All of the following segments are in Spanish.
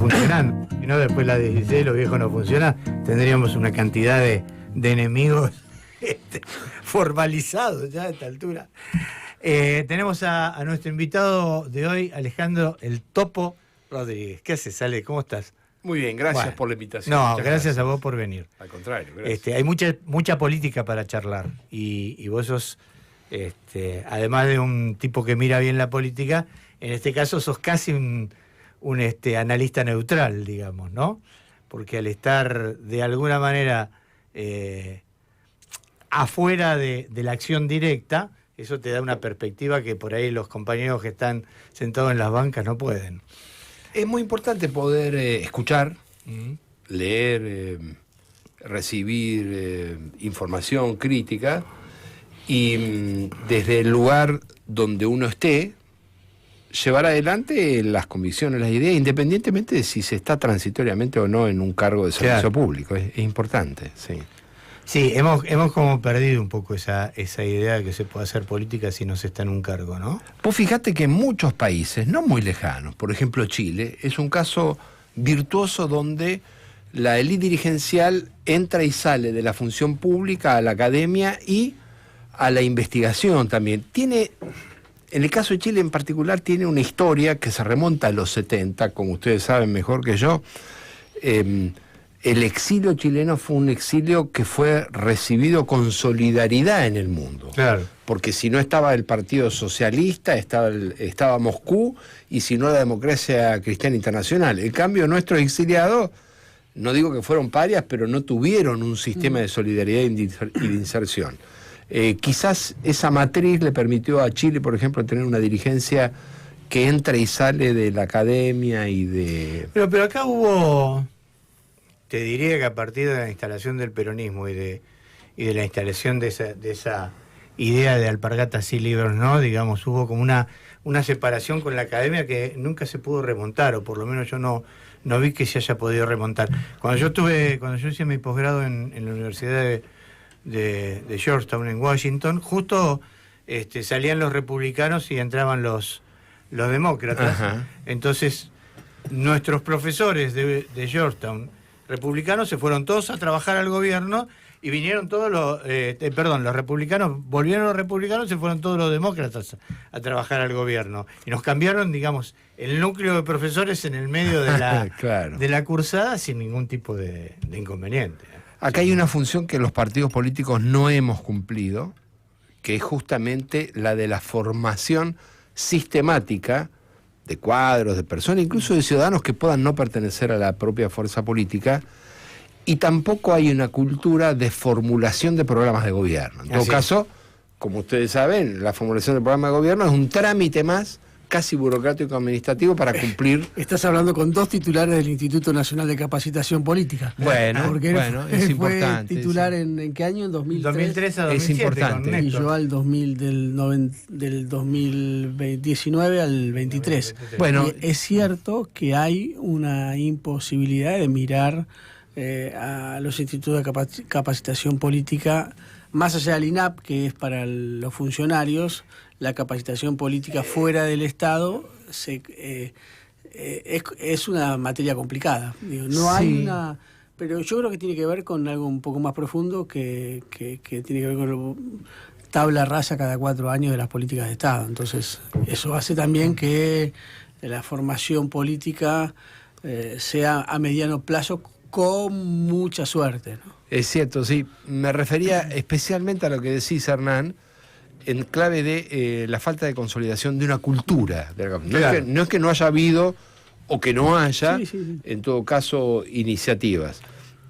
funcionando. Si no, después la 16 los viejos no funcionan, tendríamos una cantidad de enemigos formalizados ya a esta altura. Tenemos a nuestro invitado de hoy, Alejandro El Topo Rodríguez. ¿Qué haces, Ale? ¿Cómo estás? Muy bien, gracias por la invitación. No, gracias a vos por venir. Al contrario, gracias. Hay mucha política para charlar y vos sos, además de un tipo que mira bien la política, en este caso sos casi un analista neutral, digamos, ¿no? Porque al estar de alguna manera afuera de la acción directa, eso te da una perspectiva que por ahí los compañeros que están sentados en las bancas no pueden. Es muy importante poder escuchar, leer, recibir información crítica y desde el lugar donde uno esté, llevar adelante las convicciones, las ideas, independientemente de si se está transitoriamente o no en un cargo de servicio público. Es importante, sí. Sí, hemos como perdido un poco esa idea de que se puede hacer política si no se está en un cargo, ¿no? Vos fijate que en muchos países, no muy lejanos, por ejemplo Chile, es un caso virtuoso donde la élite dirigencial entra y sale de la función pública a la academia y a la investigación también. En el caso de Chile en particular, tiene una historia que se remonta a los 70, como ustedes saben mejor que yo. El exilio chileno fue un exilio que fue recibido con solidaridad en el mundo. Claro. Porque si no estaba el Partido Socialista, estaba Moscú, y si no la Democracia Cristiana Internacional. En cambio, nuestros exiliados, no digo que fueron parias, pero no tuvieron un sistema de solidaridad y de inserción. Quizás esa matriz le permitió a Chile, por ejemplo, tener una dirigencia que entra y sale de la academia y de... Pero acá hubo... Te diría que a partir de la instalación del peronismo y de la instalación de esa idea de alpargatas y libros, ¿no? Digamos, hubo como una separación con la academia que nunca se pudo remontar, o por lo menos yo no vi que se haya podido remontar. Cuando yo hice mi posgrado en la Universidad de Georgetown, en Washington, justo salían los republicanos y entraban los demócratas. Ajá. Entonces, nuestros profesores de Georgetown republicanos se fueron todos a trabajar al gobierno y vinieron todos los republicanos, volvieron los republicanos y se fueron todos los demócratas a trabajar al gobierno. Y nos cambiaron, digamos, el núcleo de profesores en el medio de la, claro, de la cursada sin ningún tipo de inconveniente. Acá hay una función que los partidos políticos no hemos cumplido, que es justamente la de la formación sistemática de cuadros, de personas, incluso de ciudadanos que puedan no pertenecer a la propia fuerza política, y tampoco hay una cultura de formulación de programas de gobierno. En todo caso, como ustedes saben, la formulación del programa de gobierno es un trámite más, casi burocrático administrativo, para cumplir... Estás hablando con dos titulares del Instituto Nacional de Capacitación Política. Bueno, es importante. Fue titular en qué año? En 2003 a 2007. Es importante. Y yo del 2019 al 23. Bueno, es cierto que hay una imposibilidad de mirar a los institutos de capacitación política, más allá del INAP, que es para los funcionarios. La capacitación política fuera del Estado es una materia complicada. Digo, no hay una... Pero yo creo que tiene que ver con algo un poco más profundo que tiene que ver con tabla rasa cada 4 años de las políticas de Estado. Entonces, eso hace también que la formación política sea a mediano plazo con mucha suerte, ¿no? Es cierto, sí. Me refería especialmente a lo que decís, Hernán, en clave de la falta de consolidación de una cultura. Claro. No es que no haya habido o que no haya, en todo caso, iniciativas.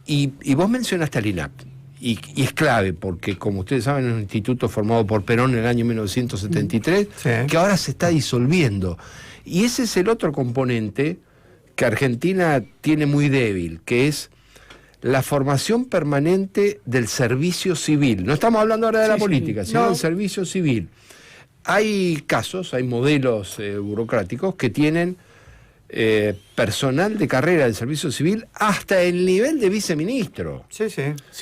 Y vos mencionaste al INAP, y es clave, porque como ustedes saben, es un instituto formado por Perón en el año 1973, que ahora se está disolviendo. Y ese es el otro componente que Argentina tiene muy débil, que es la formación permanente del servicio civil. No estamos hablando ahora de la política, sino del servicio civil. Hay casos, hay modelos burocráticos que tienen personal de carrera del servicio civil hasta el nivel de viceministro. Sí.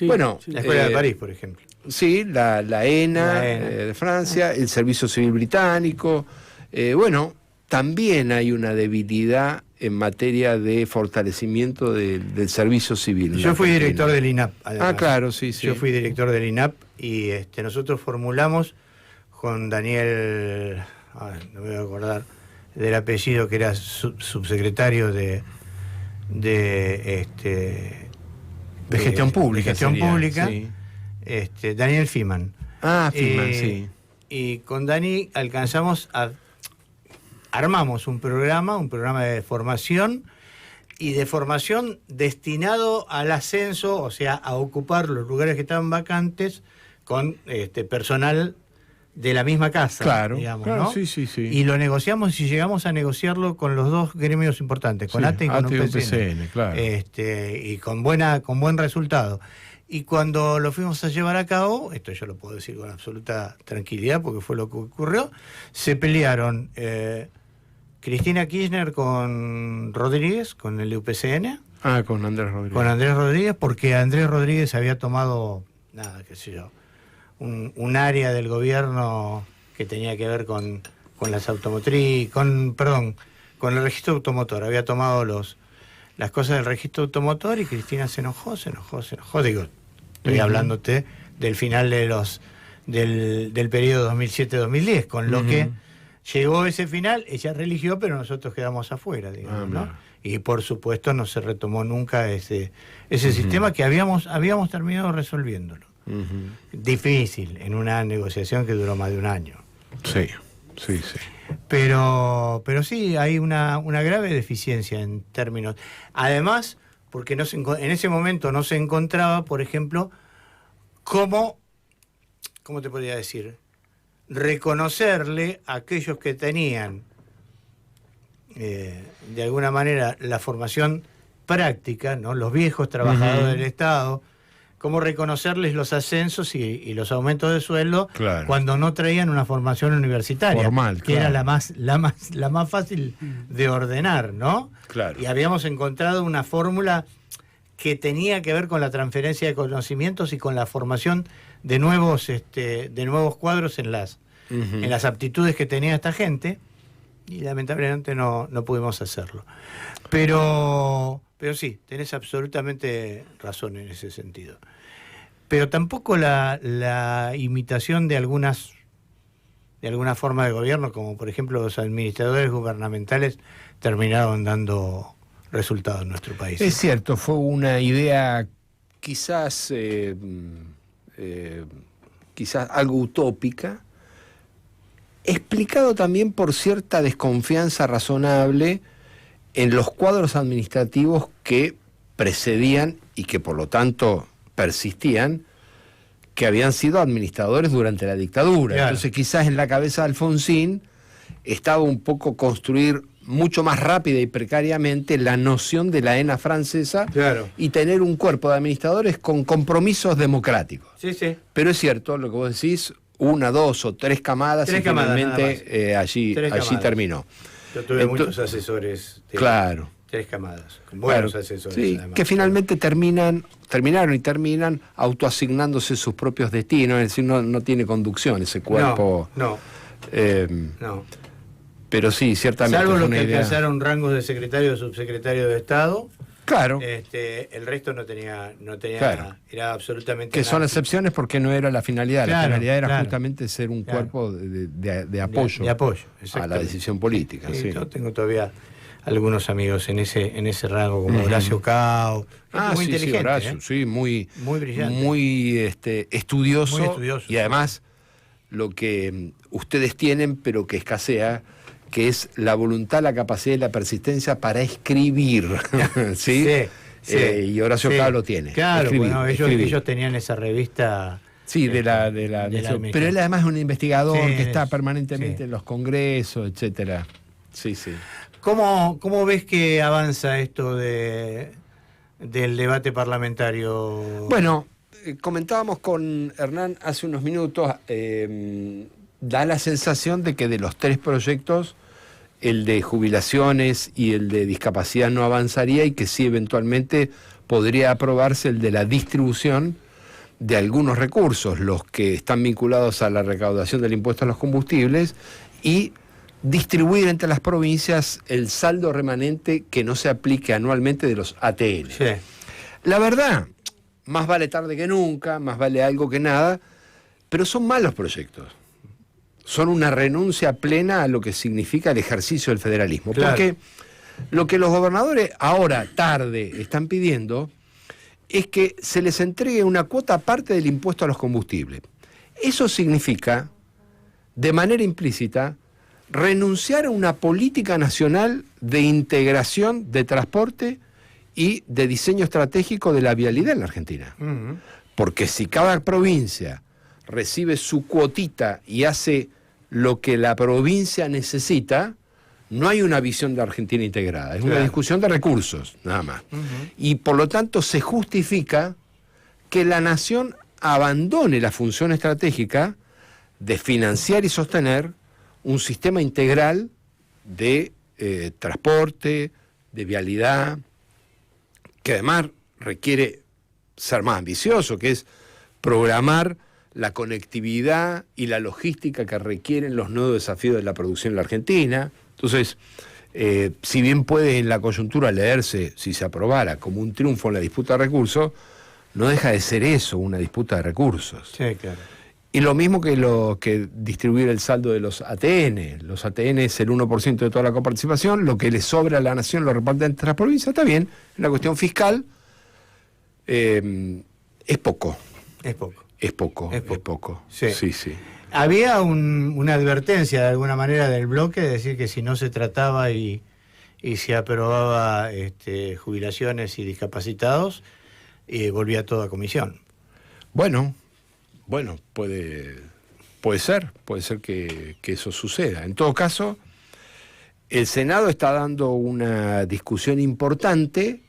Bueno, la Escuela de París, por ejemplo. Sí, la ENA, de Francia, el servicio civil británico. También hay una debilidad en materia de fortalecimiento del servicio civil. Yo fui director del INAP, además. Ah, claro, sí, sí. Yo fui director del INAP y nosotros formulamos con Daniel, no me voy a acordar del apellido, que era subsecretario de gestión pública. De gestión sería, pública, sí. Daniel Fiman. Ah, Fiman, sí. Y con Dani armamos un programa de formación, y de formación destinado al ascenso, o sea, a ocupar los lugares que estaban vacantes con personal de la misma casa, claro, digamos, claro, ¿no? sí, sí, sí. Y lo negociamos y llegamos a negociarlo con los dos gremios importantes, con Sí, ATE y con UPCN, claro. y con buen resultado. Y cuando lo fuimos a llevar a cabo, esto yo lo puedo decir con absoluta tranquilidad porque fue lo que ocurrió, se pelearon Cristina Kirchner con Rodríguez, con el de UPCN. Ah, con Andrés Rodríguez. Con Andrés Rodríguez, porque Andrés Rodríguez había tomado, qué sé yo, un área del gobierno que tenía que ver con las automotrices, con el registro automotor. Había tomado las cosas del registro automotor y Cristina se enojó. Digo, estoy hablándote del final del periodo 2007-2010, con lo que llegó ese final, ella religió, pero nosotros quedamos afuera, digamos, ¿no? Y por supuesto no se retomó nunca ese sistema que habíamos terminado resolviéndolo. Difícil, en una negociación que duró más de un año. Sí. Pero sí, hay una grave deficiencia en términos. Además, porque en ese momento no se encontraba, por ejemplo, ¿cómo te podría decir? Reconocerle a aquellos que tenían, de alguna manera, la formación práctica, ¿no? Los viejos trabajadores del Estado, cómo reconocerles los ascensos y los aumentos de sueldo, claro, cuando no traían una formación universitaria, formal, que claro, era la más fácil de ordenar, ¿no? Claro. Y habíamos encontrado una fórmula que tenía que ver con la transferencia de conocimientos y con la formación de nuevos cuadros en las aptitudes que tenía esta gente, y lamentablemente no pudimos hacerlo. Pero sí, tenés absolutamente razón en ese sentido. Pero tampoco la imitación de alguna forma de gobierno, como por ejemplo los administradores gubernamentales, terminaron dando resultados en nuestro país. Es cierto, fue una idea quizás algo utópica, explicado también por cierta desconfianza razonable en los cuadros administrativos que precedían y que por lo tanto persistían, que habían sido administradores durante la dictadura. Claro. Entonces quizás en la cabeza de Alfonsín estaba un poco construir mucho más rápida y precariamente la noción de la ENA francesa, claro, y tener un cuerpo de administradores con compromisos democráticos. Sí, sí. Pero es cierto, lo que vos decís, 1, 2 o 3 camadas, y finalmente allí terminó. Yo tuve muchos asesores de claro, 3 camadas, con buenos asesores. Sí, además, que finalmente terminan autoasignándose sus propios destinos, es decir, no tiene conducción ese cuerpo. No. Pero sí, ciertamente. Salvo los que alcanzaron rangos de secretario o subsecretario de Estado. Claro. El resto no tenía claro, nada. Era absolutamente que son excepciones porque no era la finalidad. Claro, la finalidad era justamente ser un cuerpo de apoyo. De apoyo, a la decisión política. Sí. Yo tengo todavía algunos amigos en ese rango, como Horacio Cao. Muy inteligente. Horacio, sí, muy brillante. Muy estudioso. Muy estudioso. Y además, lo que ustedes tienen, pero que escasea, que es la voluntad, la capacidad y la persistencia para escribir. ¿Sí? Sí, y Horacio Cao lo tiene. Claro, bueno, ellos tenían esa revista. Sí, de la pero él además es un investigador que está permanentemente en los congresos, etcétera. Sí. ¿Cómo ves que avanza esto del debate parlamentario? Bueno, comentábamos con Hernán hace unos minutos, da la sensación de que de los 3 proyectos, el de jubilaciones y el de discapacidad no avanzaría, y que sí eventualmente podría aprobarse el de la distribución de algunos recursos, los que están vinculados a la recaudación del impuesto a los combustibles y distribuir entre las provincias el saldo remanente que no se aplique anualmente de los ATN. Sí. La verdad, más vale tarde que nunca, más vale algo que nada, pero son malos proyectos. Son una renuncia plena a lo que significa el ejercicio del federalismo. Claro. Porque lo que los gobernadores ahora, tarde, están pidiendo es que se les entregue una cuota aparte del impuesto a los combustibles. Eso significa, de manera implícita, renunciar a una política nacional de integración de transporte y de diseño estratégico de la vialidad en la Argentina. Ujú. Porque si cada provincia recibe su cuotita y hace lo que la provincia necesita, no hay una visión de Argentina integrada, es una Claro. discusión de recursos, nada más. Ujú. Y por lo tanto se justifica que la nación abandone la función estratégica de financiar y sostener un sistema integral de transporte, de vialidad, que además requiere ser más ambicioso, que es programar la conectividad y la logística que requieren los nuevos desafíos de la producción en la Argentina. Entonces, si bien puede en la coyuntura leerse, si se aprobara, como un triunfo en la disputa de recursos, no deja de ser eso, una disputa de recursos. Sí, claro. Y lo mismo que distribuir el saldo de los ATN. Los ATN es el 1% de toda la coparticipación, lo que le sobra a la nación lo reparte entre las provincias, está bien. En la cuestión fiscal es poco. Es poco. Es poco, Es es poco. poco. Sí. Sí, sí. Había una advertencia de alguna manera del bloque de decir que si no se trataba y se aprobaba jubilaciones y discapacitados, volvía todo a comisión. Bueno, puede ser que eso suceda. En todo caso, el Senado está dando una discusión importante,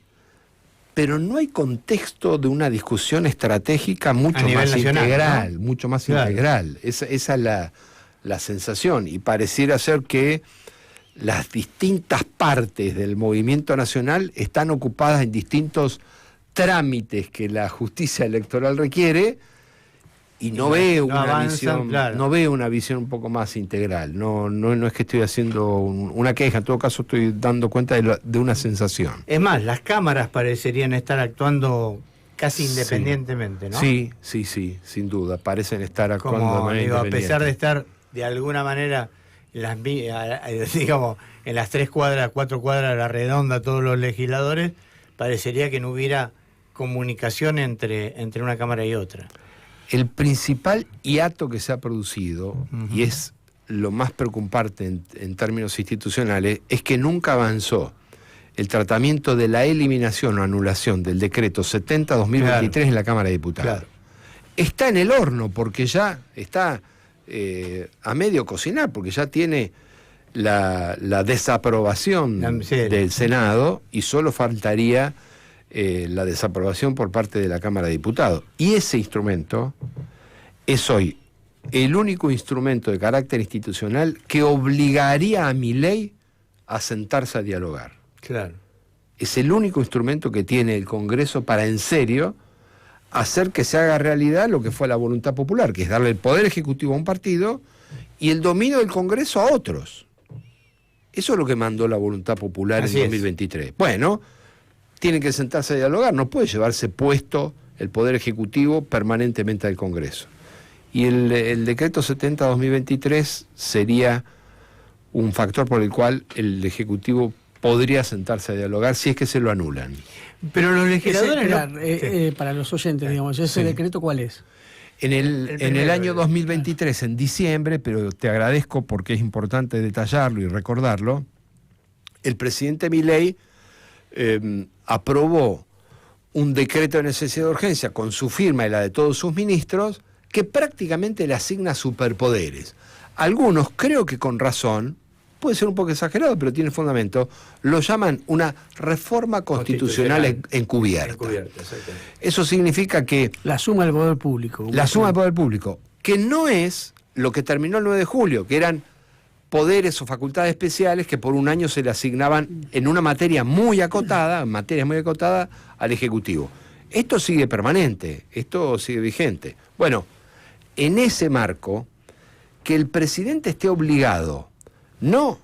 pero no hay contexto de una discusión estratégica mucho nivel más nacional, integral, ¿no? mucho más Claro. integral. Esa es la sensación. Y pareciera ser que las distintas partes del movimiento nacional están ocupadas en distintos trámites que la justicia electoral requiere y no veo no una avanzan, visión, claro. no veo una visión un poco más integral. No es que estoy haciendo una queja, en todo caso estoy dando cuenta de una sensación. Es más, las cámaras parecerían estar actuando casi Sí. independientemente, ¿no? Sí, sin duda, parecen estar actuando de Como manera digo, a independiente. pesar de estar de alguna manera digamos, en las 3 cuadras, 4 cuadras a la redonda todos los legisladores, parecería que no hubiera comunicación entre una cámara y otra. El principal hiato que se ha producido, Ujú. y es lo más preocupante en términos institucionales, es que nunca avanzó el tratamiento de la eliminación o anulación del decreto 70-2023 Claro. en la Cámara de Diputados. Claro. Está en el horno porque ya está a medio cocinar, porque ya tiene la desaprobación Sí. del Senado y solo faltaría la desaprobación por parte de la Cámara de Diputados. Y ese instrumento es hoy el único instrumento de carácter institucional que obligaría a Milei a sentarse a dialogar. Claro. Es el único instrumento que tiene el Congreso para en serio hacer que se haga realidad lo que fue la voluntad popular, que es darle el poder ejecutivo a un partido y el dominio del Congreso a otros. Eso es lo que mandó la voluntad popular Así en es. 2023. Bueno, tienen que sentarse a dialogar, no puede llevarse puesto el poder ejecutivo permanentemente al Congreso. Y el decreto 70-2023 sería un factor por el cual el Ejecutivo podría sentarse a dialogar si es que se lo anulan. Pero los legisladores... Espera, para los oyentes, digamos, ¿ese Sí. decreto cuál es? En el primero, año 2023, en diciembre, pero te agradezco porque es importante detallarlo y recordarlo, el presidente Milei aprobó un decreto de necesidad de urgencia con su firma y la de todos sus ministros que prácticamente le asigna superpoderes. Algunos, creo que con razón, puede ser un poco exagerado, pero tiene fundamento, lo llaman una reforma constitucional encubierta. Encubierta, exactamente. Eso significa que La suma del poder público. la suma del poder público, que no es lo que terminó el 9 de julio, que eran poderes o facultades especiales que por un año se le asignaban en una materia muy acotada, al Ejecutivo. Esto sigue permanente, esto sigue vigente. Bueno, en ese marco, que el presidente esté obligado no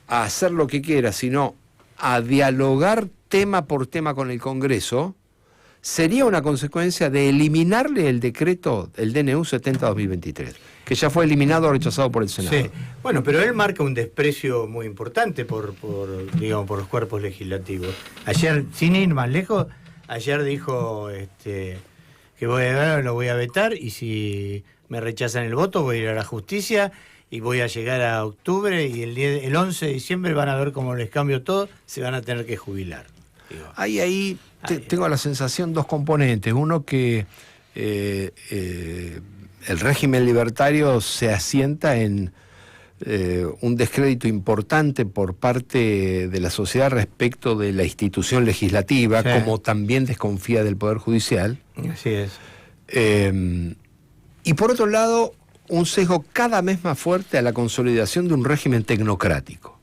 a hacer lo que quiera, sino a dialogar tema por tema con el Congreso, sería una consecuencia de eliminarle el decreto, el DNU 70-2023, que ya fue eliminado o rechazado por el Senado. Sí, bueno, pero él marca un desprecio muy importante por los cuerpos legislativos. Ayer, sin ir más lejos, ayer dijo que lo voy a vetar, y si me rechazan el voto voy a ir a la justicia y voy a llegar a octubre, y el 11 de diciembre van a ver cómo les cambio todo, se van a tener que jubilar. Ahí tengo la sensación, dos componentes. Uno, que el régimen libertario se asienta en un descrédito importante por parte de la sociedad respecto de la institución legislativa, sí, como también desconfía del Poder Judicial. Así es. Y por otro lado, un sesgo cada vez más fuerte a la consolidación de un régimen tecnocrático,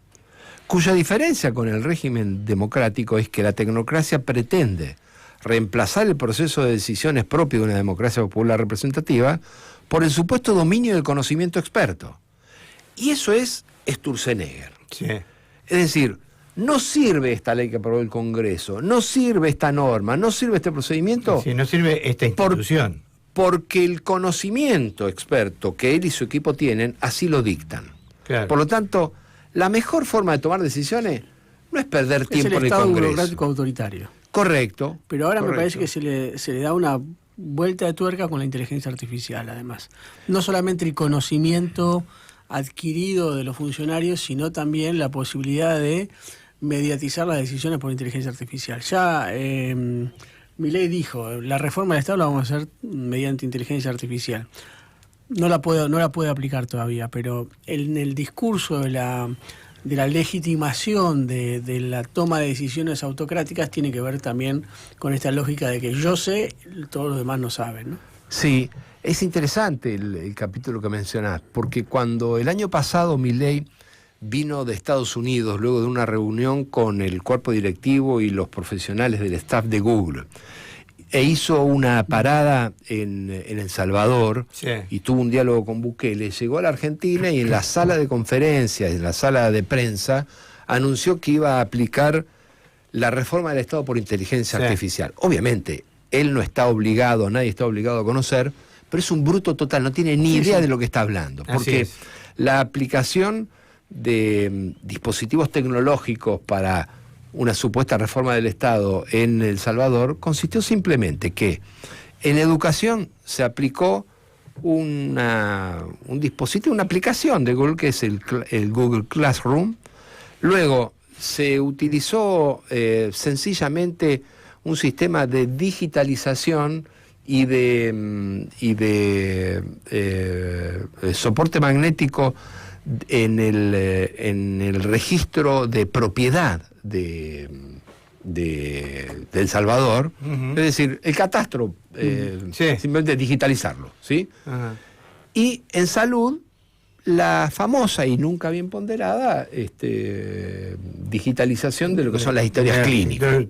cuya diferencia con el régimen democrático es que la tecnocracia pretende reemplazar el proceso de decisiones propio de una democracia popular representativa por el supuesto dominio del conocimiento experto. Y eso es Sturzenegger. Sí. Es decir, no sirve esta ley que aprobó el Congreso, no sirve esta norma, no sirve este procedimiento. Sí, no sirve esta institución. Porque el conocimiento experto que él y su equipo tienen, así lo dictan. Claro. Por lo tanto, la mejor forma de tomar decisiones no es perder tiempo en el Congreso. Es el Estado burocrático autoritario. Correcto. Pero ahora correcto. Me parece que se le da una vuelta de tuerca con la inteligencia artificial, además. No solamente el conocimiento adquirido de los funcionarios, sino también la posibilidad de mediatizar las decisiones por inteligencia artificial. Ya Milei dijo, la reforma del Estado la vamos a hacer mediante inteligencia artificial. No la puede aplicar todavía, pero en el discurso de la legitimación de la toma de decisiones autocráticas tiene que ver también con esta lógica de que yo sé, todos los demás no saben, ¿no? Sí, es interesante el capítulo que mencionás, porque cuando el año pasado Milei vino de Estados Unidos luego de una reunión con el cuerpo directivo y los profesionales del staff de Google, e hizo una parada en El Salvador, sí, y tuvo un diálogo con Bukele, llegó a la Argentina y en la sala de conferencias, en la sala de prensa, anunció que iba a aplicar la reforma del Estado por inteligencia artificial. Obviamente, él no está obligado, nadie está obligado a conocer, pero es un bruto total, no tiene ni idea de lo que está hablando, porque la aplicación de dispositivos tecnológicos para una supuesta reforma del Estado en El Salvador consistió simplemente que en educación se aplicó un dispositivo, una aplicación de Google, que es el Google Classroom. Luego se utilizó sencillamente un sistema de digitalización y de soporte magnético en el registro de propiedad de El Salvador, es decir, el catastro, simplemente digitalizarlo, ¿sí? Ajá. Y en salud, la famosa y nunca bien ponderada digitalización de lo que son las historias clínicas.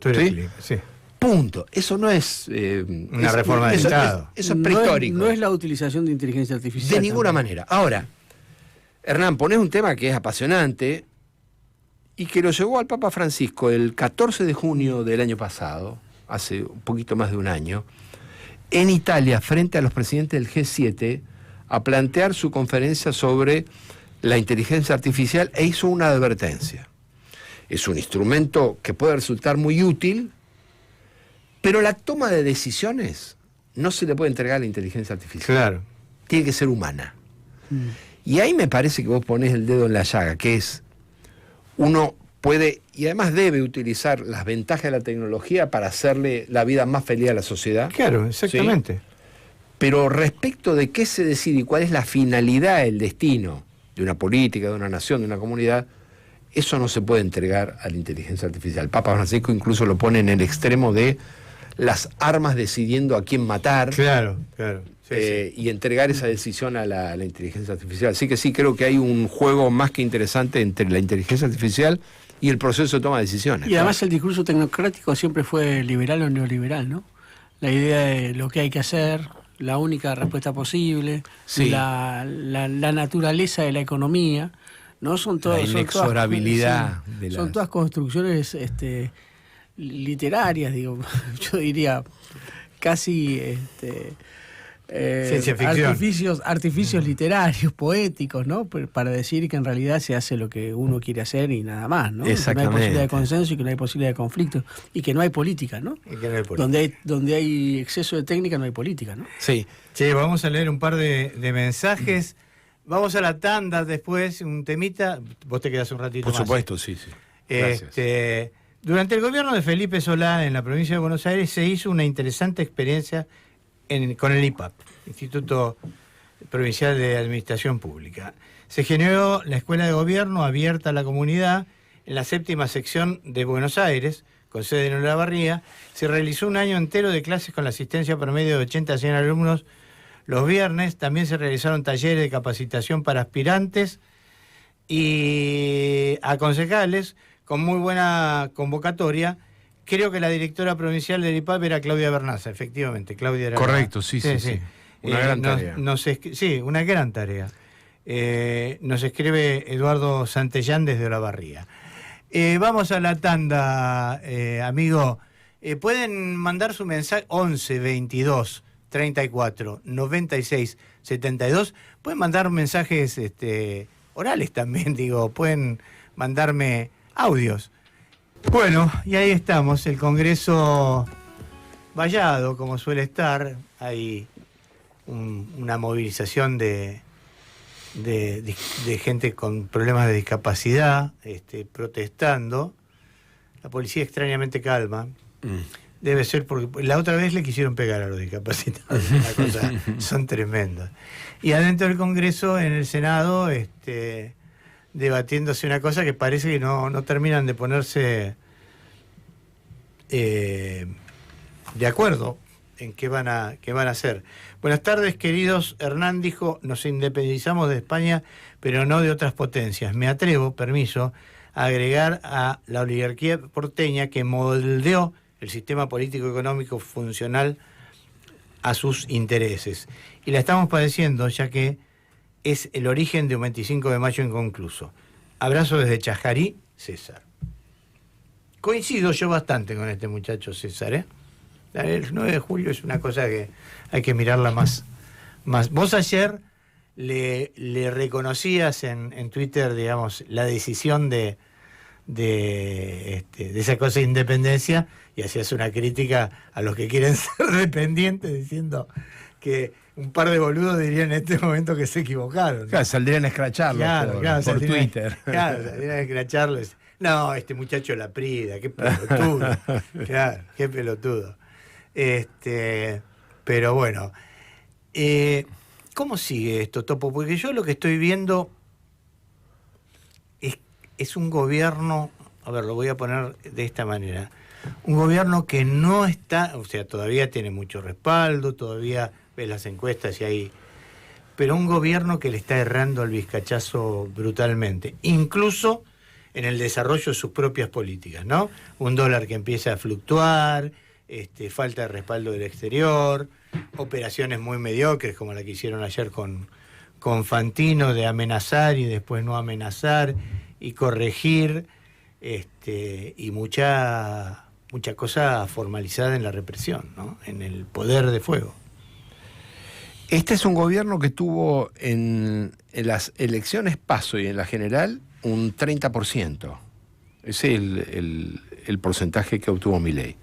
¿Sí? Punto. Eso no es una reforma del Estado. Eso es prehistórico. No es la utilización de inteligencia artificial. De ninguna manera. Ahora, Hernán, ponés un tema que es apasionante y que lo llevó al Papa Francisco el 14 de junio del año pasado, hace un poquito más de un año, en Italia, frente a los presidentes del G7, a plantear su conferencia sobre la inteligencia artificial, e hizo una advertencia. Es un instrumento que puede resultar muy útil, pero la toma de decisiones no se le puede entregar a la inteligencia artificial. Claro. Tiene que ser humana. Y ahí me parece que vos ponés el dedo en la llaga, que es, uno puede y además debe utilizar las ventajas de la tecnología para hacerle la vida más feliz a la sociedad. Claro, exactamente. ¿Sí? Pero respecto de qué se decide y cuál es la finalidad, el destino de una política, de una nación, de una comunidad, eso no se puede entregar a la inteligencia artificial. El Papa Francisco incluso lo pone en el extremo de las armas decidiendo a quién matar. Claro, claro. Y entregar esa decisión a la inteligencia artificial. Así que sí, creo que hay un juego más que interesante entre la inteligencia artificial y el proceso de toma de decisiones. Y además el discurso tecnocrático siempre fue liberal o neoliberal, ¿no? La idea de lo que hay que hacer, la única respuesta posible, la naturaleza de la economía, No son todas, la inexorabilidad sí, de son las... todas construcciones literarias, digo, yo diría casi ciencia ficción. artificios literarios, poéticos, ¿no? Para decir que en realidad se hace lo que uno quiere hacer y nada más, ¿no? Exactamente. Que no hay posibilidad de consenso y que no hay posibilidad de conflicto y que no hay política, ¿no? Y que no hay política. Donde hay exceso de técnica no hay política, ¿no? Sí. Che, vamos a leer un par de mensajes. Vamos a la tanda después, un temita. Vos te quedás un ratito Por más. supuesto, sí. Gracias. Durante el gobierno de Felipe Solá en la provincia de Buenos Aires se hizo una interesante experiencia con el IPAP, Instituto Provincial de Administración Pública. Se generó la Escuela de Gobierno abierta a la comunidad en la 7ª sección de Buenos Aires, con sede en Olavarría. Se realizó un año entero de clases con la asistencia promedio de 80 a 100 alumnos los viernes. También se realizaron talleres de capacitación para aspirantes y a concejales con muy buena convocatoria. Creo que la directora provincial del IPAP era Claudia Bernaza, efectivamente. Claudia era Correcto, sí. Una gran tarea. Sí, una gran tarea. Nos escribe Eduardo Santellán desde Olavarría. Vamos a la tanda, amigo. Pueden mandar su mensaje 11 22 34 96 72. Pueden mandar mensajes orales también, digo. Pueden mandarme audios. Bueno, y ahí estamos, el Congreso vallado, como suele estar. Hay una movilización de gente con problemas de discapacidad protestando. La policía extrañamente calma. Debe ser porque la otra vez le quisieron pegar a los discapacitados. Una cosa, son tremendos. Y adentro del Congreso, en el Senado, debatiéndose una cosa que parece que no terminan de ponerse de acuerdo en qué van a hacer. Buenas tardes, queridos. Hernán dijo, nos independizamos de España, pero no de otras potencias. Me atrevo, permiso, a agregar a la oligarquía porteña que moldeó el sistema político-económico funcional a sus intereses. Y la estamos padeciendo, ya que es el origen de un 25 de mayo inconcluso. Abrazo desde Chajarí, César. Coincido yo bastante con este muchacho César, ¿eh? El 9 de julio es una cosa que hay que mirarla más. Vos ayer le reconocías en Twitter, digamos, la decisión de esa cosa de independencia y hacías una crítica a los que quieren ser dependientes diciendo que un par de boludos dirían en este momento que se equivocaron, ¿no? Claro, saldrían a escracharlo por Twitter. Claro, saldrían a escracharlo. No, este muchacho la prida, qué pelotudo. Claro, qué pelotudo. Pero bueno, ¿cómo sigue esto, Topo? Porque yo lo que estoy viendo es un gobierno, a ver, lo voy a poner de esta manera, un gobierno que no está, o sea, todavía tiene mucho respaldo, todavía ves las encuestas y hay, pero un gobierno que le está errando al vizcachazo brutalmente, incluso en el desarrollo de sus propias políticas, ¿no? Un dólar que empieza a fluctuar, falta de respaldo del exterior, operaciones muy mediocres como la que hicieron ayer con Fantino, de amenazar y después no amenazar y corregir, y mucha cosa formalizada en la represión, ¿no? En el poder de fuego. Este es un gobierno que tuvo en las elecciones PASO y en la general un 30%. Ese es el porcentaje que obtuvo Milei.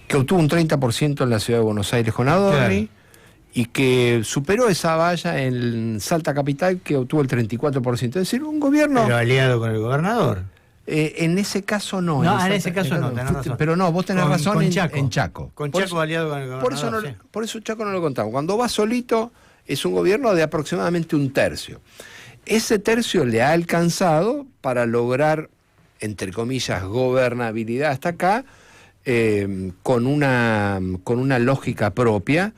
Que obtuvo un 30% en la ciudad de Buenos Aires con Adorni, claro, y que superó esa valla en Salta Capital, que obtuvo el 34%. Es decir, un gobierno... Pero aliado con el gobernador. En ese caso no. No, en ese caso no, tenés razón. Pero no, vos tenés razón con en Chaco. Con Chaco aliado con el gobernador. Por eso Chaco no lo contamos. Cuando va solito, es un gobierno de aproximadamente un tercio. Ese tercio le ha alcanzado para lograr, entre comillas, gobernabilidad hasta acá, con una lógica propia,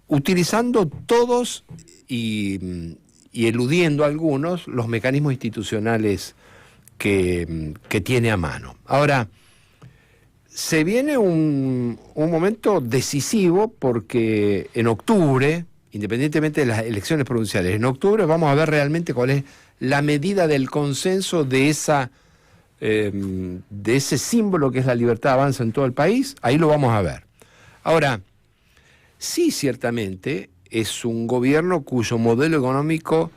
utilizando todos y eludiendo algunos los mecanismos institucionales que tiene a mano. Ahora, se viene un momento decisivo porque en octubre, independientemente de las elecciones provinciales, en octubre vamos a ver realmente cuál es la medida del consenso de ese símbolo que es la libertad avanza en todo el país, ahí lo vamos a ver. Ahora, sí, ciertamente es un gobierno cuyo modelo económico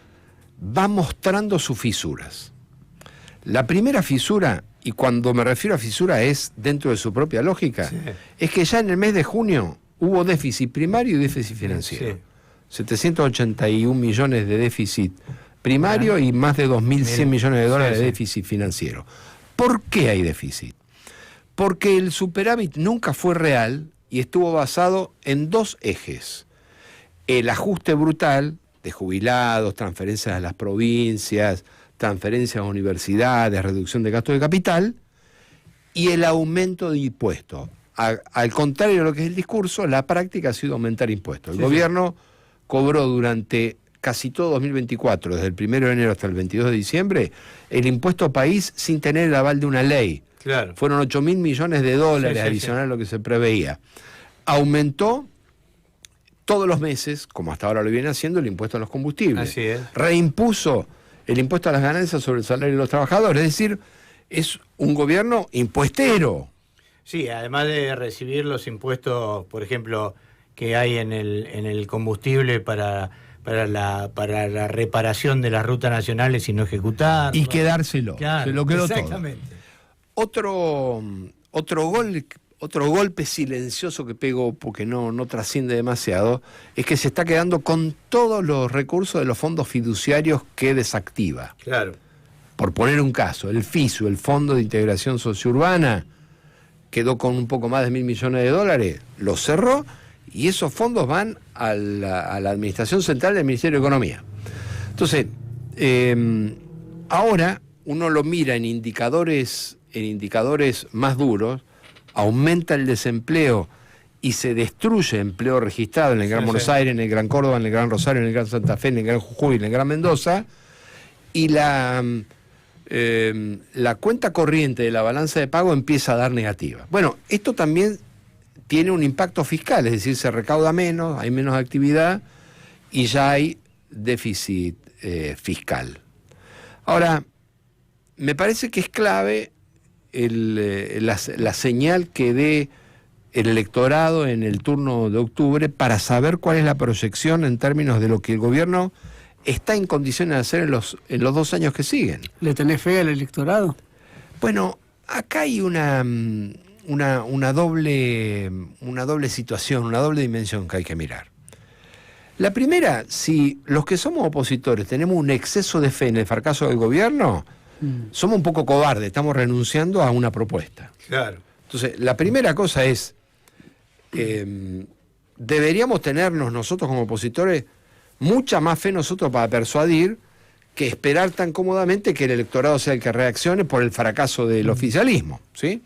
va mostrando sus fisuras. La primera fisura, y cuando me refiero a fisura es dentro de su propia lógica, es que ya en el mes de junio hubo déficit primario y déficit financiero. 781 millones de déficit primario y más de 2.100 millones de dólares de déficit financiero. ¿Por qué hay déficit? Porque el superávit nunca fue real y estuvo basado en dos ejes. El ajuste brutal de jubilados, transferencias a las provincias, transferencias a universidades, reducción de gastos de capital, y el aumento de impuestos. Al contrario de lo que es el discurso, la práctica ha sido aumentar impuestos. El gobierno cobró durante casi todo 2024, desde el 1 de enero hasta el 22 de diciembre, el impuesto país sin tener el aval de una ley. Claro. Fueron 8.000 millones de dólares adicional a lo que se preveía. Aumentó todos los meses, como hasta ahora lo viene haciendo, el impuesto a los combustibles. Así es. Reimpuso el impuesto a las ganancias sobre el salario de los trabajadores. Es decir, es un gobierno impuestero. Sí, además de recibir los impuestos, por ejemplo, que hay en el combustible para la reparación de las rutas nacionales y no ejecutar. Y quedárselo. Claro, se lo quedó exactamente. todo. Otro golpe silencioso que pegó, porque no trasciende demasiado, es que se está quedando con todos los recursos de los fondos fiduciarios que desactiva. Claro. Por poner un caso, el FISU, el Fondo de Integración Sociourbana, quedó con un poco más de 1.000 millones de dólares, lo cerró, y esos fondos van a la Administración Central del Ministerio de Economía. Entonces, ahora uno lo mira en indicadores más duros, aumenta el desempleo y se destruye empleo registrado en el Gran Buenos Aires, en el Gran Córdoba, en el Gran Rosario, en el Gran Santa Fe, en el Gran Jujuy, en el Gran Mendoza, y la cuenta corriente de la balanza de pago empieza a dar negativa. Bueno, esto también tiene un impacto fiscal, es decir, se recauda menos, hay menos actividad y ya hay déficit fiscal. Ahora, me parece que es clave la señal que dé el electorado en el turno de octubre para saber cuál es la proyección en términos de lo que el gobierno está en condiciones de hacer en los 2 años que siguen. ¿Le tenés fe al electorado? Bueno, acá hay una doble situación, una doble dimensión que hay que mirar. La primera, si los que somos opositores tenemos un exceso de fe en el fracaso del gobierno, somos un poco cobardes, estamos renunciando a una propuesta. Claro. Entonces, la primera cosa es, deberíamos tenernos nosotros como opositores mucha más fe nosotros para persuadir que esperar tan cómodamente que el electorado sea el que reaccione por el fracaso del oficialismo, ¿sí?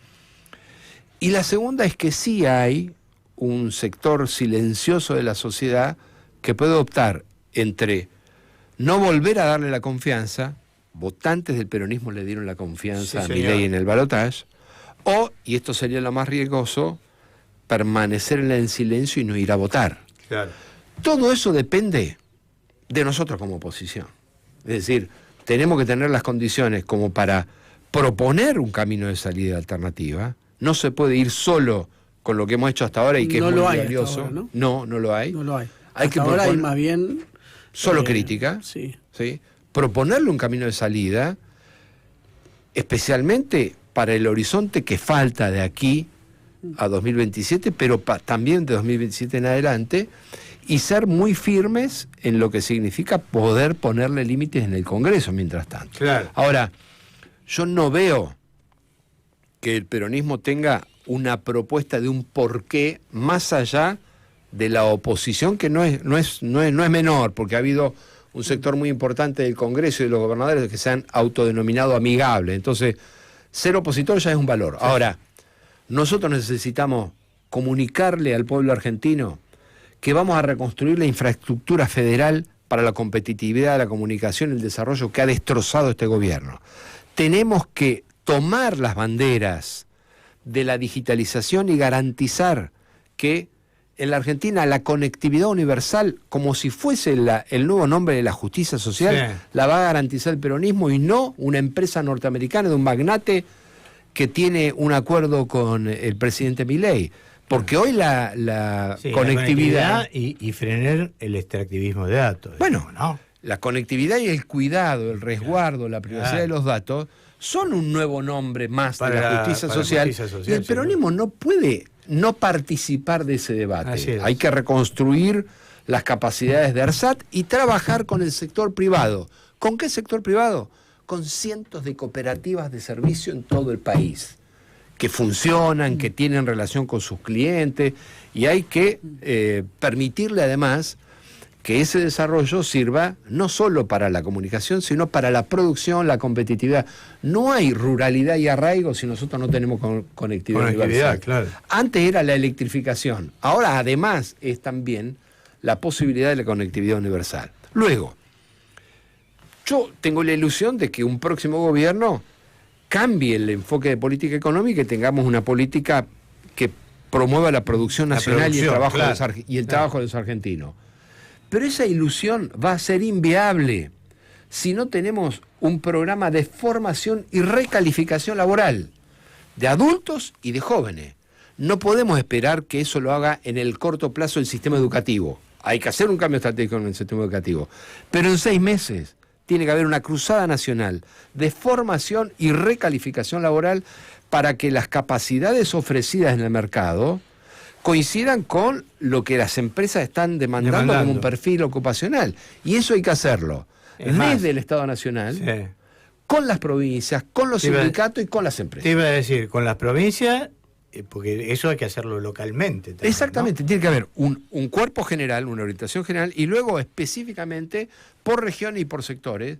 Y la segunda es que sí hay un sector silencioso de la sociedad que puede optar entre no volver a darle la confianza, votantes del peronismo le dieron la confianza a Milei en el balotaje, o, y esto sería lo más riesgoso, permanecer en silencio y no ir a votar. Claro. Todo eso depende de nosotros como oposición. Es decir, tenemos que tener las condiciones como para proponer un camino de salida alternativa. No se puede ir solo con lo que hemos hecho hasta ahora y que no es muy lo hay valioso. hasta ahora, ¿no? No lo hay. No lo hay. Hay hasta que ahora hay proponer más bien... solo crítica. Sí. ¿Sí? Proponerle un camino de salida, especialmente para el horizonte que falta de aquí a 2027, pero también de 2027 en adelante, y ser muy firmes en lo que significa poder ponerle límites en el Congreso mientras tanto. Claro. Ahora, yo no veo que el peronismo tenga una propuesta de un porqué más allá de la oposición, que no es menor, porque ha habido un sector muy importante del Congreso y de los gobernadores que se han autodenominado amigables. Entonces, ser opositor ya es un valor. Sí. Ahora, nosotros necesitamos comunicarle al pueblo argentino que vamos a reconstruir la infraestructura federal para la competitividad, la comunicación y el desarrollo que ha destrozado este gobierno. Tenemos que tomar las banderas de la digitalización y garantizar que en la Argentina la conectividad universal, como si fuese el nuevo nombre de la justicia social, la va a garantizar el peronismo y no una empresa norteamericana de un magnate que tiene un acuerdo con el presidente Milei. Porque hoy la conectividad y frenar el extractivismo de datos. Bueno, digamos, ¿no? La conectividad y el cuidado, el resguardo, la privacidad de los datos son un nuevo nombre más para la justicia social. Y el peronismo no puede no participar de ese debate. Hay que reconstruir las capacidades de ARSAT y trabajar con el sector privado. ¿Con qué sector privado? Con cientos de cooperativas de servicio en todo el país, que funcionan, que tienen relación con sus clientes, y hay que permitirle además que ese desarrollo sirva no solo para la comunicación, sino para la producción, la competitividad. No hay ruralidad y arraigo si nosotros no tenemos conectividad universal. Claro. Antes era la electrificación, ahora además es también la posibilidad de la conectividad universal. Luego, yo tengo la ilusión de que un próximo gobierno cambie el enfoque de política económica y tengamos una política que promueva la producción nacional y el trabajo de los argentinos. Pero esa ilusión va a ser inviable si no tenemos un programa de formación y recalificación laboral de adultos y de jóvenes. No podemos esperar que eso lo haga en el corto plazo el sistema educativo. Hay que hacer un cambio estratégico en el sistema educativo. Pero en 6 meses tiene que haber una cruzada nacional de formación y recalificación laboral para que las capacidades ofrecidas en el mercado coincidan con lo que las empresas están demandando como un perfil ocupacional. Y eso hay que hacerlo desde el Estado Nacional, con las provincias, con los sindicatos y con las empresas. Te iba a decir, con las provincias, porque eso hay que hacerlo localmente también, exactamente, ¿no? Tiene que haber un cuerpo general, una orientación general, y luego específicamente por región y por sectores,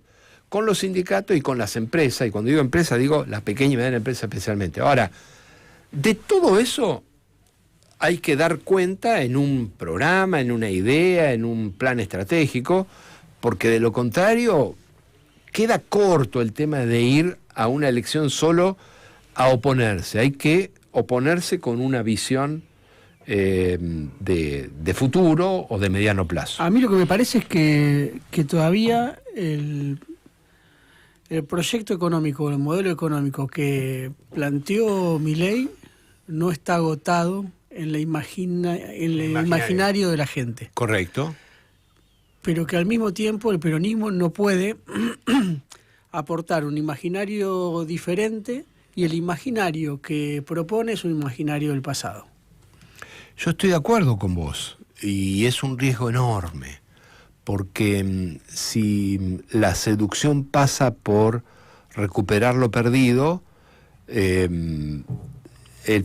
con los sindicatos y con las empresas. Y cuando digo empresa, digo las pequeñas y medianas empresas especialmente. Ahora, de todo eso hay que dar cuenta en un programa, en una idea, en un plan estratégico, porque de lo contrario queda corto el tema de ir a una elección solo a oponerse. Hay que oponerse con una visión de futuro o de mediano plazo. A mí lo que me parece es que todavía el proyecto económico, el modelo económico que planteó Milei no está agotado en el imaginario de la gente. Correcto. Pero que al mismo tiempo el peronismo no puede aportar un imaginario diferente, y el imaginario que propone es un imaginario del pasado. Yo estoy de acuerdo con vos, y es un riesgo enorme, porque si la seducción pasa por recuperar lo perdido, el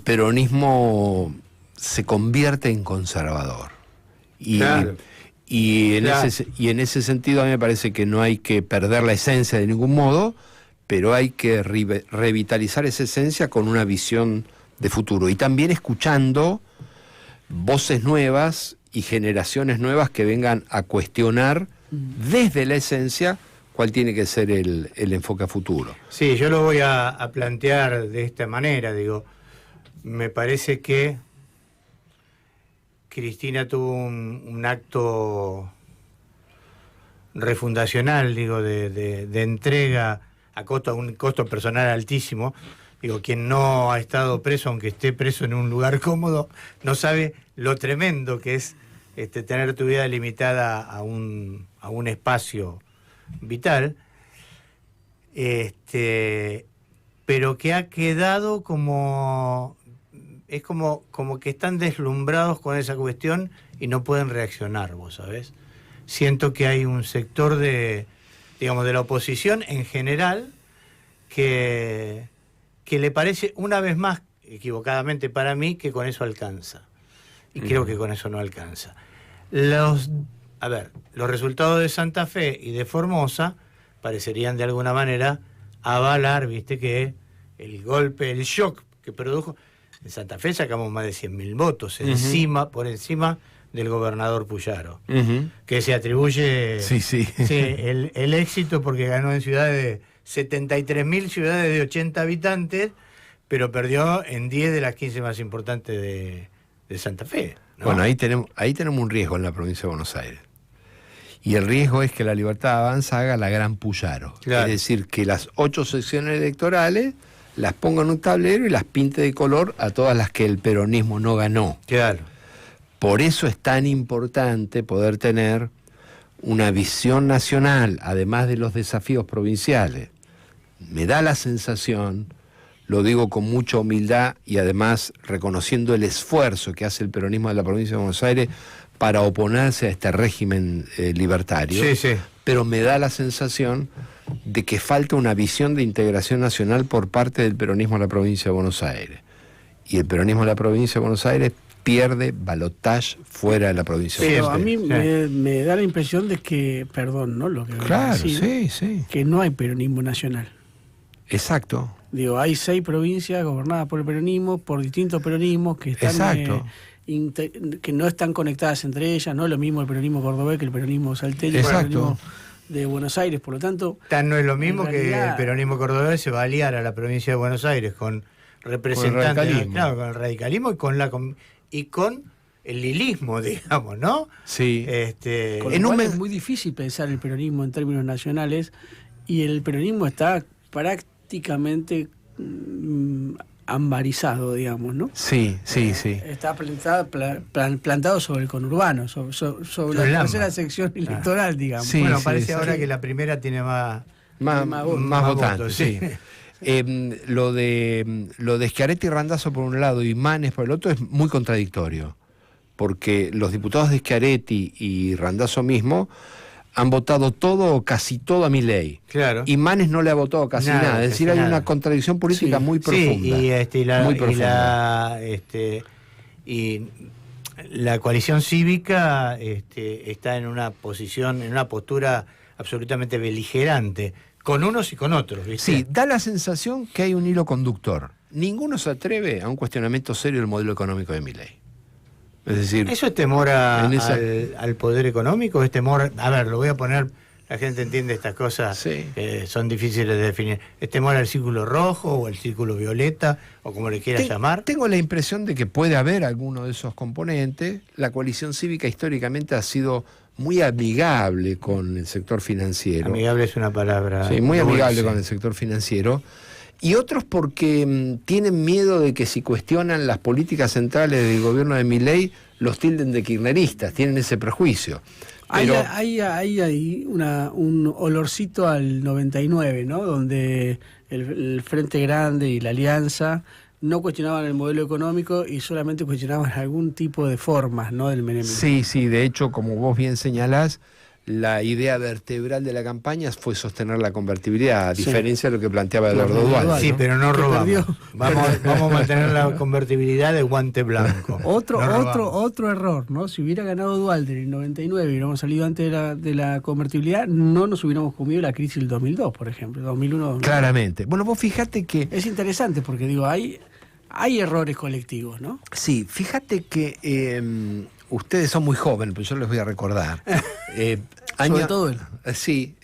peronismo se convierte en conservador. Y en ese sentido a mí me parece que no hay que perder la esencia de ningún modo, pero hay que revitalizar esa esencia con una visión de futuro. Y también escuchando voces nuevas y generaciones nuevas que vengan a cuestionar desde la esencia cuál tiene que ser el enfoque a futuro. Sí, yo lo voy a plantear de esta manera. Digo, me parece que Cristina tuvo un acto refundacional, digo, de entrega a un costo personal altísimo. Digo, quien no ha estado preso, aunque esté preso en un lugar cómodo, no sabe lo tremendo que es tener tu vida limitada a un espacio vital, pero que ha quedado como... Es como que están deslumbrados con esa cuestión y no pueden reaccionar, vos sabés. Siento que hay un sector de la oposición en general que le parece, una vez más, equivocadamente para mí, que con eso alcanza. Y creo que con eso no alcanza. Los resultados de Santa Fe y de Formosa parecerían de alguna manera avalar, viste, que el golpe, el shock que produjo... En Santa Fe sacamos más de 100.000 votos, por encima del gobernador Puyaro, que se atribuye el éxito porque ganó en ciudades de 73.000 ciudades de 80 habitantes, pero perdió en 10 de las 15 más importantes de Santa Fe. ¿no? Bueno, ahí tenemos un riesgo en la provincia de Buenos Aires. Y el riesgo es que la Libertad Avanza haga la gran Puyaro. Claro. Es decir, que las 8 secciones electorales las ponga en un tablero y las pinte de color a todas las que el peronismo no ganó. Claro. Por eso es tan importante poder tener una visión nacional, además de los desafíos provinciales. Me da la sensación, lo digo con mucha humildad y además reconociendo el esfuerzo que hace el peronismo de la provincia de Buenos Aires para oponerse a este régimen libertario, Sí, sí. pero me da la sensación de que falta una visión de integración nacional por parte del peronismo de la provincia de Buenos Aires. Y el peronismo de la provincia de Buenos Aires pierde balotaje fuera de la provincia de Pero Buenos a mí Aires. me da la impresión de que, perdón, ¿no? Lo que voy a Claro, decir, sí. que no hay peronismo nacional. Exacto. Digo, hay 6 provincias gobernadas por el peronismo, por distintos peronismos que están Exacto. que no están conectadas entre ellas, no es lo mismo el peronismo cordobés que el peronismo salteño, el Exacto. peronismo de Buenos Aires, por lo tanto... No es lo mismo En que realidad- el peronismo cordobés se va a aliar a la provincia de Buenos Aires con representantes, radicalismo. claro, con el radicalismo y con el lilismo, digamos, ¿no? Sí. Con En lo un cual me- es muy difícil pensar el peronismo en términos nacionales y el peronismo está prácticamente ambarizado, digamos, ¿no? Sí. Está plantado sobre el conurbano, sobre Sobre el la AMBA. tercera sección electoral, digamos. Sí, Bueno, parece ahora sí. que la primera tiene más... Más Más votantes, votos, sí. sí. Lo de Schiaretti y Randazzo por un lado y Manes por el otro es muy contradictorio, porque los diputados de Schiaretti y Randazzo mismo han votado todo o casi todo a Milei. Claro. Y Manes no le ha votado casi Nada, nada. Es casi decir, hay nada. una contradicción política Sí. muy profunda. Y la coalición cívica está en una posición, en una postura absolutamente beligerante, con unos y con otros, ¿viste? Sí, da la sensación que hay un hilo conductor. Ninguno se atreve a un cuestionamiento serio del modelo económico de Milei. Es decir, ¿Eso es temor En esa- al poder económico? ¿Es temor? A ver, lo voy a poner, la gente entiende estas cosas Sí. que son difíciles de definir. ¿Es temor al círculo rojo o al círculo violeta o como le quieras llamar? Tengo la impresión de que puede haber alguno de esos componentes. La coalición cívica históricamente ha sido muy amigable con el sector financiero. Amigable es una palabra. Sí, muy amigable dulce. con el sector financiero. Y otros porque tienen miedo de que si cuestionan las políticas centrales del gobierno de Milei, los tilden de kirchneristas, tienen ese prejuicio. Pero, Hay un olorcito al 99, ¿no? Donde el Frente Grande y la Alianza no cuestionaban el modelo económico y solamente cuestionaban algún tipo de formas, ¿no? Del menemismo. sí, de hecho, como vos bien señalás, la idea vertebral de la campaña fue sostener la convertibilidad, a Sí. diferencia de lo que planteaba Eduardo Eduardo Duhalde. Duhalde. Sí, pero no Que robamos. perdió. Vamos a mantener la convertibilidad de guante blanco. Otro No robamos. otro error, ¿no? Si hubiera ganado Duhalde en el 99 y hubiéramos salido antes de la convertibilidad, no nos hubiéramos comido la crisis del 2002, por ejemplo, 2001-2002. Claramente. Bueno, vos fíjate que... Es interesante porque, digo, hay errores colectivos, ¿no? Sí, fíjate que ustedes son muy jóvenes, pero yo les voy a recordar. Sobre todo él. Sí,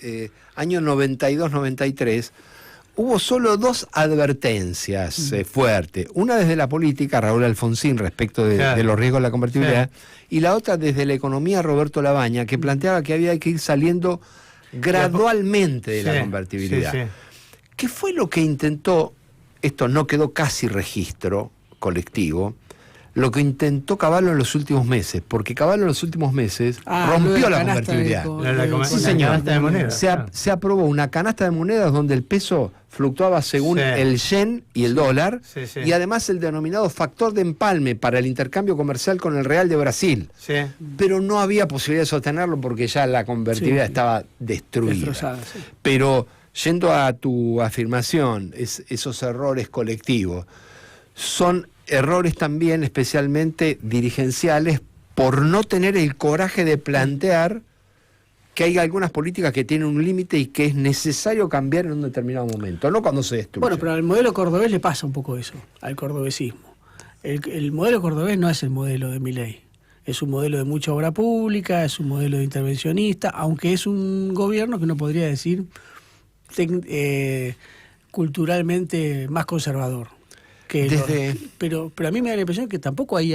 año 92-93, hubo solo 2 advertencias fuertes. Una desde la política, Raúl Alfonsín, respecto Claro. de los riesgos de la convertibilidad, y la otra desde la economía, Roberto Labaña, que planteaba que había que ir saliendo gradualmente de la Sí, convertibilidad. sí, sí. ¿Qué fue lo que intentó? Esto no quedó casi registro colectivo, lo que intentó Cavallo en los últimos meses, porque Cavallo en los últimos meses rompió la convertibilidad. Sí, Sí, señor. canasta de monedas. Se aprobó una canasta de monedas donde el peso fluctuaba según Sí. el yen y el dólar, Sí, sí. y además el denominado factor de empalme para el intercambio comercial con el real de Brasil. Sí. Pero no había posibilidad de sostenerlo porque ya la convertibilidad Sí. estaba destruida. Destrozada, sí. Pero yendo a tu afirmación, esos errores colectivos son errores también especialmente dirigenciales por no tener el coraje de plantear que hay algunas políticas que tienen un límite y que es necesario cambiar en un determinado momento, no cuando se destruye. Bueno, pero al modelo cordobés le pasa un poco eso, al cordobesismo. El modelo cordobés no es el modelo de Milei. Es un modelo de mucha obra pública, es un modelo de intervencionista, aunque es un gobierno que uno podría decir culturalmente más conservador. pero a mí me da la impresión que tampoco hay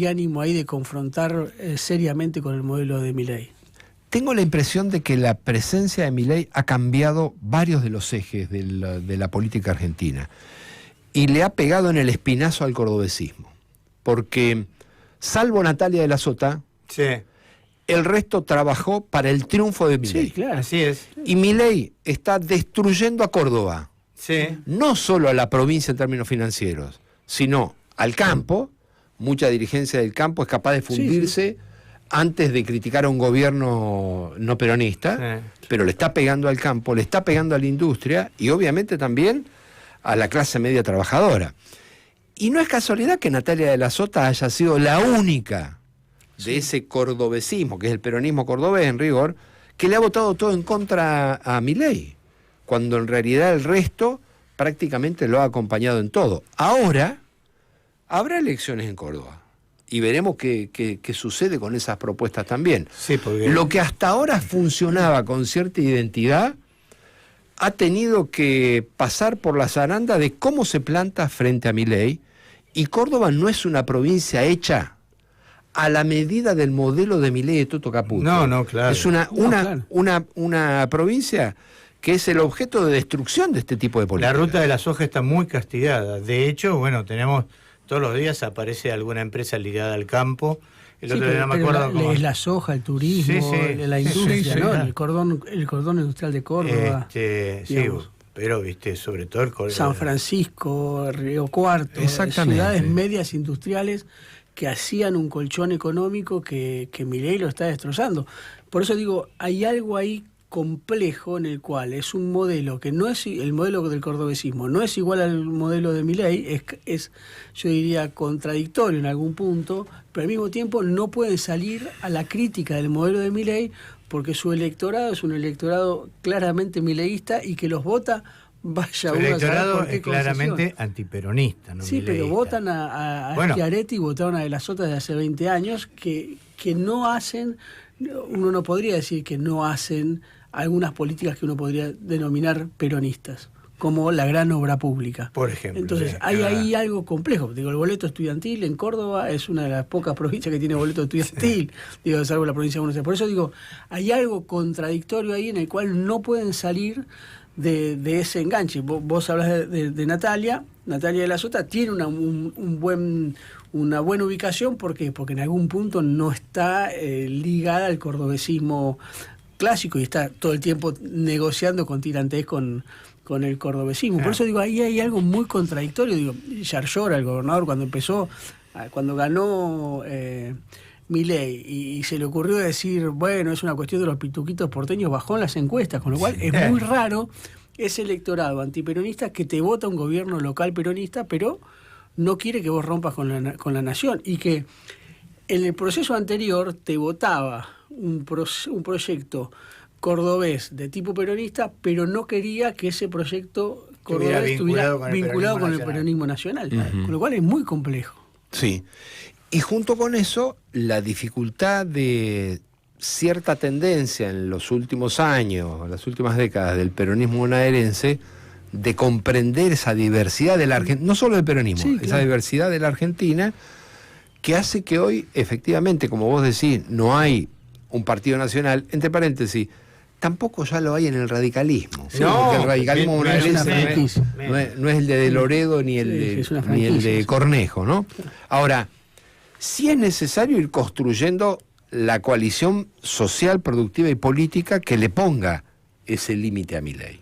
ánimo ahí de confrontar seriamente con el modelo de Milei. Tengo la impresión de que la presencia de Milei ha cambiado varios de los ejes de la política argentina y le ha pegado en el espinazo al cordobesismo. Porque, salvo Natalia de la Sota, Sí. el resto trabajó para el triunfo de Milei. Sí, claro. Así es. Y Milei está destruyendo a Córdoba, Sí. no solo a la provincia en términos financieros, sino al campo. Mucha dirigencia del campo es capaz de fundirse antes de criticar a un gobierno no peronista, pero le está pegando al campo, le está pegando a la industria y obviamente también a la clase media trabajadora. Y no es casualidad que Natalia de la Sota haya sido la única de ese cordobesismo, que es el peronismo cordobés en rigor, que le ha votado todo en contra a Milei, cuando en realidad el resto prácticamente lo ha acompañado en todo. Ahora habrá elecciones en Córdoba y veremos qué sucede con esas propuestas también. Sí, porque... Lo que hasta ahora funcionaba con cierta identidad ha tenido que pasar por la zaranda de cómo se planta frente a Milei, y Córdoba no es una provincia hecha a la medida del modelo de Milei de Toto Caputo. No, claro. Es una provincia que es el objeto de destrucción de este tipo de política. La ruta de la soja está muy castigada. De hecho, bueno, tenemos todos los días aparece alguna empresa ligada al campo. El otro día no me acuerdo cómo. Es la soja, el turismo, la industria, ¿no? El cordón industrial de Córdoba. Pero viste, sobre todo el cordón. San Francisco, Río Cuarto, ciudades medias industriales que hacían un colchón económico que Milei lo está destrozando. Por eso digo, hay algo ahí complejo en el cual es un modelo que no es el modelo del cordobesismo, no es igual al modelo de Milei, es yo diría contradictorio en algún punto, pero al mismo tiempo no pueden salir a la crítica del modelo de Milei porque su electorado es un electorado claramente mileísta y que los vota vaya uno a saber por qué es claramente antiperonista, ¿no? Sí, mileísta. pero votan a Schiaretti y votaron a De la Sota de hace 20 años que no hacen, uno no podría decir que no hacen algunas políticas que uno podría denominar peronistas, como la gran obra pública. Por ejemplo. Entonces, hay ahí algo complejo. Digo, el boleto estudiantil en Córdoba es una de las pocas provincias que tiene boleto estudiantil, digo, salvo la provincia de Buenos Aires. Por eso digo, hay algo contradictorio ahí en el cual no pueden salir de ese enganche. Vos hablas de Natalia de la Sota tiene una buena ubicación, ¿por qué? Porque en algún punto no está ligada al cordobesismo clásico y está todo el tiempo negociando con tirantes con el cordobesismo. Por eso digo, ahí hay algo muy contradictorio. Digo, Yarlora, el gobernador, cuando ganó Milei y se le ocurrió decir, bueno, es una cuestión de los pituquitos porteños, bajó en las encuestas, con lo cual es muy raro ese electorado antiperonista que te vota un gobierno local peronista, pero no quiere que vos rompas con la nación, y que en el proceso anterior te votaba un proyecto cordobés de tipo peronista, pero no quería que ese proyecto cordobés estuviera vinculado con el peronismo nacional, con lo cual es muy complejo. Sí, y junto con eso, la dificultad de cierta tendencia en los últimos años, las últimas décadas del peronismo bonaerense, de comprender esa diversidad de la Argentina, no solo del peronismo, esa diversidad de la Argentina, que hace que hoy, efectivamente, como vos decís, no hay un partido nacional, entre paréntesis, tampoco ya lo hay en el radicalismo. Sí, no, porque el radicalismo bonaerense no es el de Loredo ni el de Cornejo, ¿no? Ahora, sí es necesario ir construyendo la coalición social, productiva y política que le ponga ese límite a Milei.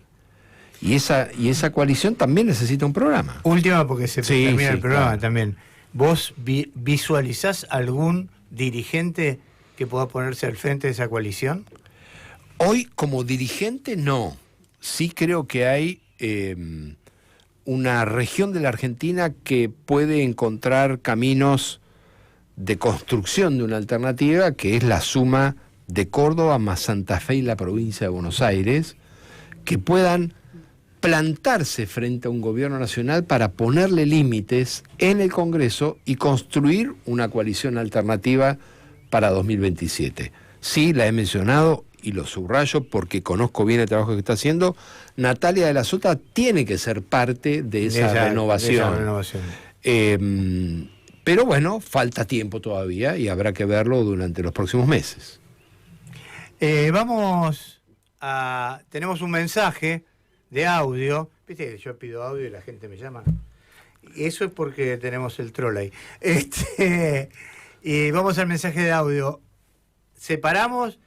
Y esa coalición también necesita un programa. Última, porque se termina el programa también. ¿Vos visualizás algún dirigente que pueda ponerse al frente de esa coalición? Hoy, como dirigente, no. Sí creo que hay una región de la Argentina que puede encontrar caminos de construcción de una alternativa, que es la suma de Córdoba más Santa Fe y la provincia de Buenos Aires, que puedan plantarse frente a un gobierno nacional para ponerle límites en el Congreso y construir una coalición alternativa para 2027. Sí, la he mencionado y lo subrayo porque conozco bien el trabajo que está haciendo, Natalia de la Sota tiene que ser parte de esa renovación. Pero bueno, falta tiempo todavía y habrá que verlo durante los próximos meses. Tenemos un mensaje de audio. Viste que yo pido audio y la gente me llama. Eso es porque tenemos el troll ahí. Y vamos al mensaje de audio. Separamos